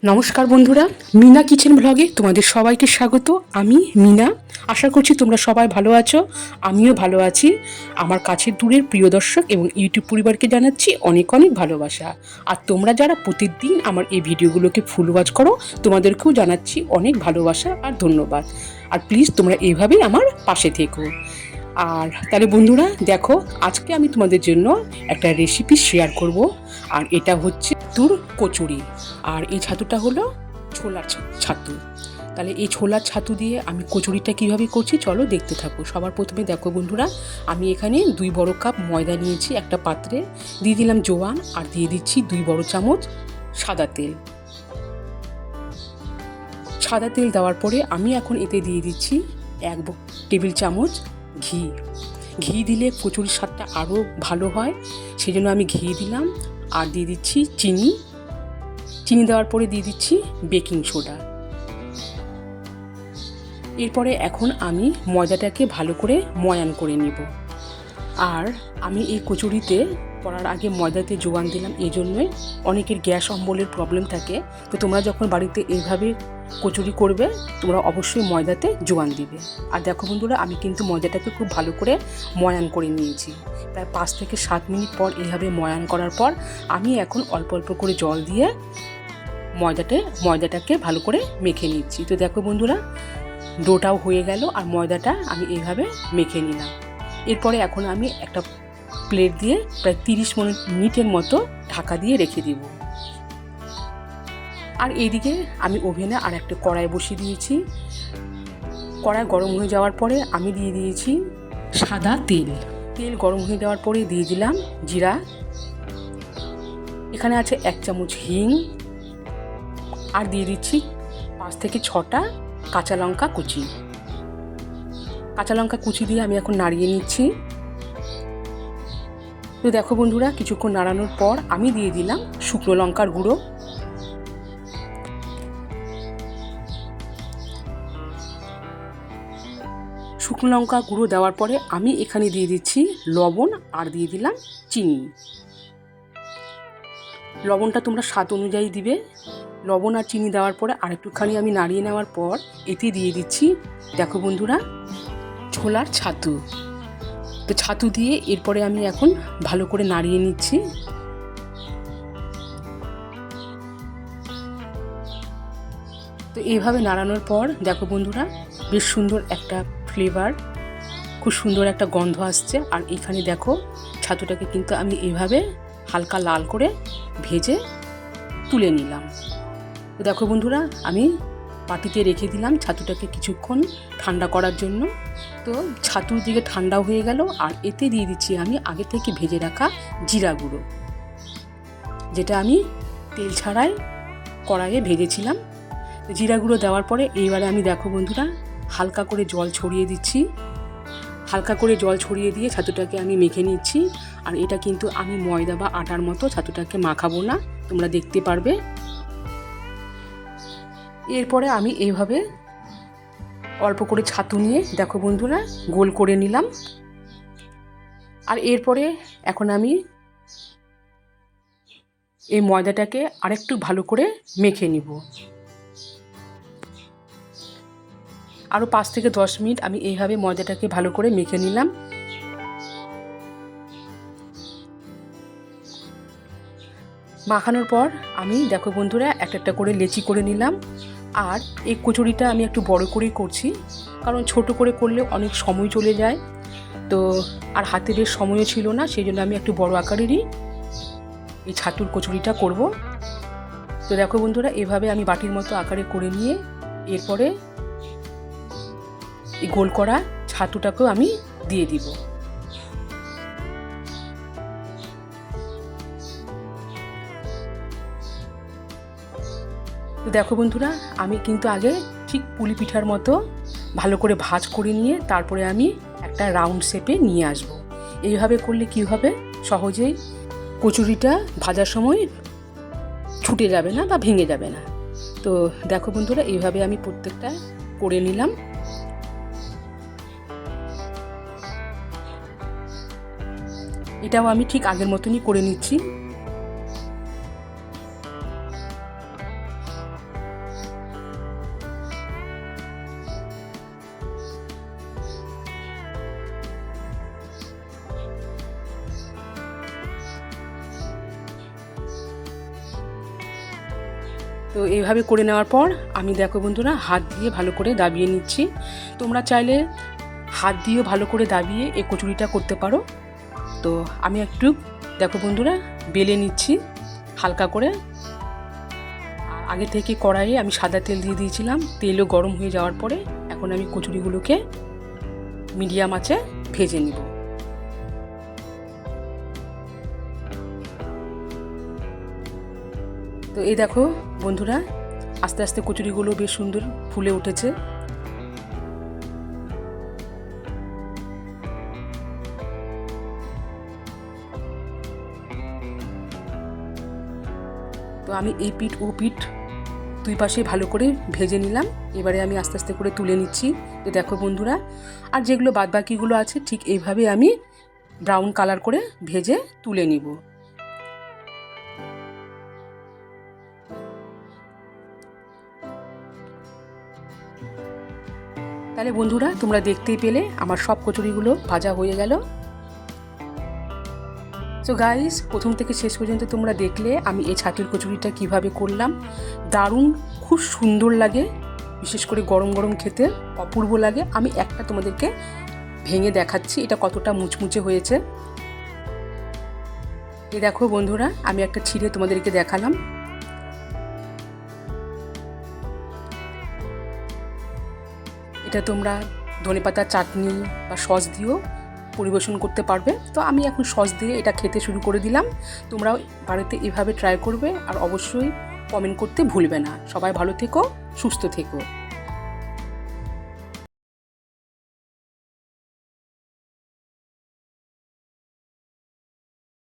নমস্কার বন্ধুরা, মিনা কিচেন ব্লগে তোমাদের সবাইকে স্বাগত। আমি মিনা। আশা করছি তোমরা সবাই ভালো আছো, আমিও ভালো আছি। আমার কাছের দূরের প্রিয় দর্শক এবং ইউটিউব পরিবারকে জানাচ্ছি অনেক অনেক ভালোবাসা। আর তোমরা যারা প্রতিদিন আমার এই ভিডিওগুলোকে ফুল ওয়াচ করো, তোমাদেরকেও জানাচ্ছি অনেক ভালোবাসা আর ধন্যবাদ। আর প্লিজ তোমরা এইভাবেই আমার পাশে থেকো। আর তাহলে বন্ধুরা দেখো, আজকে আমি তোমাদের জন্য একটা রেসিপি শেয়ার করব। আর এটা হচ্ছে ছাতুর কচুরি। আর এই ছাতুটা হলো ছোলার ছাতু। তাহলে এই ছোলার ছাতু দিয়ে আমি কচুরিটা কীভাবে করছি চলো দেখতে থাকো। সবার প্রথমে দেখো বন্ধুরা, আমি এখানে 2 বড় কাপ ময়দা নিয়েছি একটা পাত্রে, দিয়ে দিলাম জোয়ান আর দিয়ে দিচ্ছি 2 বড় চামচ সাদা তেল। সাদা তেল দেওয়ার পরে আমি এখন এতে দিয়ে দিচ্ছি 1 টেবিল চামচ ঘি। ঘি দিলে কচুরির স্বাদটা আরও ভালো হয়, সেই জন্য আমি ঘি দিলাম। আর দিয়ে দিচ্ছি চিনি। চিনি দেওয়ার পরে দিয়ে দিচ্ছি বেকিং সোডা। এরপরে এখন আমি ময়দাটাকে ভালো করে ময়ান করে নেব। আর আমি এই কচুরিতে করার আগে ময়দাতে জোয়ান দিলাম, এই জন্যই অনেকের গ্যাস অম্বলের প্রবলেম থাকে। তো তোমরা যখন বাড়িতে এইভাবে কচুরি করবে, তোমরা অবশ্যই ময়দাতে জোয়ান দিবে। আর দেখো বন্ধুরা, আমি কিন্তু ময়দাটাকে খুব ভালো করে ময়ান করে নিয়েছি। প্রায় 5 থেকে 7 মিনিট পর এইভাবে ময়ান করার পর আমি এখন অল্প অল্প করে জল দিয়ে ময়দাটাকে ভালো করে মেখে নিচ্ছি। তো দেখো বন্ধুরা, ডোটাও হয়ে গেল আর ময়দাটা আমি এইভাবে মেখে নিলাম। এরপরে এখন আমি একটা প্লেট দিয়ে প্রায় 30 মিনিটের মতো ঢাকা দিয়ে রেখে দিব। আর এইদিকে আমি ওভেনে আর একটা কড়াই বসিয়ে দিয়েছি। কড়াই গরম হয়ে যাওয়ার পরে আমি দিয়ে দিয়েছি সাদা তেল। তেল গরম হয়ে যাওয়ার পরে দিয়ে দিলাম জিরা। এখানে আছে 1 চামচ হিং। আর দিয়ে দিচ্ছি 5 থেকে 6টা কাঁচা লঙ্কা কুচি। কাঁচা লঙ্কা কুচি দিয়ে আমি এখন নাড়িয়ে নিচ্ছি। তো দেখো বন্ধুরা, কিছুক্ষণ নাড়ানোর পর আমি দিয়ে দিলাম শুকনো লঙ্কার গুঁড়ো। শুকনো লঙ্কা গুঁড়ো দেওয়ার পরে আমি এখানে দিয়ে দিচ্ছি লবণ আর দিয়ে দিলাম চিনি। লবণটা তোমরা স্বাদ অনুযায়ী দিবে। লবণ আর চিনি দেওয়ার পরে আরেকটুখানি আমি নাড়িয়ে নেওয়ার পর এতে দিয়ে দিচ্ছি, দেখো বন্ধুরা, ছোলার ছাতু। তো ছাতু দিয়ে এরপরে আমি এখন ভালো করে নাড়িয়ে নিচ্ছি। তো এইভাবে নাড়ানোর পর দেখো বন্ধুরা, বেশ সুন্দর একটা ফ্লেভার, খুব সুন্দর একটা গন্ধ আসছে। আর এখানে দেখো ছাতুটাকে কিন্তু আমি এইভাবে হালকা লাল করে ভেজে তুলে নিলাম। তো দেখো বন্ধুরা, আমি পাটিতে রেখে দিলাম ছাতুটাকে কিছুক্ষণ ঠান্ডা করার জন্য। তো ছাতুর দিকে ঠান্ডাও হয়ে গেল। আর এতে দিয়ে দিচ্ছি আমি আগে থেকে ভেজে রাখা জিরা গুঁড়ো, যেটা আমি তেল ছাড়াই কড়াইয়ে ভেজেছিলাম। জিরা গুঁড়ো দেওয়ার পরে এইবারে আমি দেখো বন্ধুরা হালকা করে জল ছড়িয়ে দিচ্ছি। হালকা করে জল ছড়িয়ে দিয়ে ছাতুটাকে আমি মেখে নিচ্ছি। আর এটা কিন্তু আমি ময়দা বা আটার মতো ছাতুটাকে মাখাবো না, তোমরা দেখতে পারবে। এরপরে আমি এইভাবে অল্প করে ছাতু নিয়ে দেখো বন্ধুরা গোল করে নিলাম। আর এরপরে এখন আমি এই ময়দাটাকে আরেকটু ভালো করে মেখে নিব। আরও 5 থেকে 10 মিনিট আমি এইভাবে ময়দাটাকে ভালো করে মেখে নিলাম। মাখানোর পর আমি দেখো বন্ধুরা একটা করে লেচি করে নিলাম। আর এই কচুরিটা আমি একটু বড় করেই করছি, কারণ ছোট করে করলে অনেক সময় চলে যায়। তো আর হাতে বেশ সময়ও ছিল না, সেই জন্য আমি একটু বড় আকারেরই এই ছাতুর কচুরিটা করব। তো দেখো বন্ধুরা, এভাবে আমি বাটির মতো আকারে করে নিয়ে এরপরে এই গোল করা ছাতুটাকেও আমি দিয়ে দিব। তো দেখো বন্ধুরা, আমি কিন্তু আগে ঠিক পুলি পিঠার মতো ভালো করে ভাঁজ করে নিয়ে তারপরে আমি একটা রাউন্ড শেপে নিয়ে আসব। এইভাবে করলে কি হবে, সহজেই কচুরিটা ভাজার সময় ছুটে যাবে না বা ভেঙে যাবে না। তো দেখো বন্ধুরা, এইভাবে আমি প্রত্যেকটা করে নিলাম। এটাও আমি ঠিক আগের মতনই করে নিচ্ছি। তো এইভাবে করে নেওয়ার পর আমি দেখো বন্ধুরা হাত দিয়ে ভালো করে দাবিয়ে নিচ্ছি। তোমরা চাইলে হাত দিয়েও ভালো করে দাবিয়ে এই কচুরিটা করতে পারো। তো আমি একটু দেখো বন্ধুরা বেলে নিচ্ছি হালকা করে। আর আগে থেকে কড়াইয়ে আমি সাদা তেল দিয়ে দিয়েছিলাম, তেলও গরম হয়ে যাওয়ার পরে এখন আমি কচুরিগুলোকে মিডিয়াম আঁচে ভেজে নিব। তো এই দেখো বন্ধুরা আস্তে আস্তে কচুরিগুলো বেশ সুন্দর ফুলে উঠেছে। তো আমি এই পিঠ ও পিঠ দুই পাশে ভালো করে ভেজে নিলাম। এবারে আমি আস্তে আস্তে করে তুলে নিচ্ছি। তো দেখো বন্ধুরা আর যেগুলো বাদবাকিগুলো আছে ঠিক এইভাবে আমি ব্রাউন কালার করে ভেজে তুলে নিব। তাহলে বন্ধুরা তোমরা দেখতেই পেলে আমার সব কচুরিগুলো ভাজা হয়ে গেল। সো গাইস প্রথম থেকে শেষ পর্যন্ত তোমরা দেখলে আমি এই ছাতুর কচুরিটা কিভাবে করলাম। দারুণ খুব সুন্দর লাগে, বিশেষ করে গরম গরম খেতে অপূর্ব লাগে। আমি একটা তোমাদেরকে ভেঙে দেখাচ্ছি এটা কতটা মুচমুচে হয়েছে। এই দেখো বন্ধুরা আমি একটা ছিঁড়ে তোমাদেরকে দেখালাম। এটা তোমরা ধনেপাতার চাটনি বা সস দিয়েও পরিবেশন করতে পারবে। তো আমি এখন সস দিয়ে এটা খেতে শুরু করে দিলাম। তোমরাও বাড়িতে এভাবে ট্রাই করবে আর অবশ্যই কমেন্ট করতে ভুলবে না। সবাই ভালো থেকো, সুস্থ থেকো।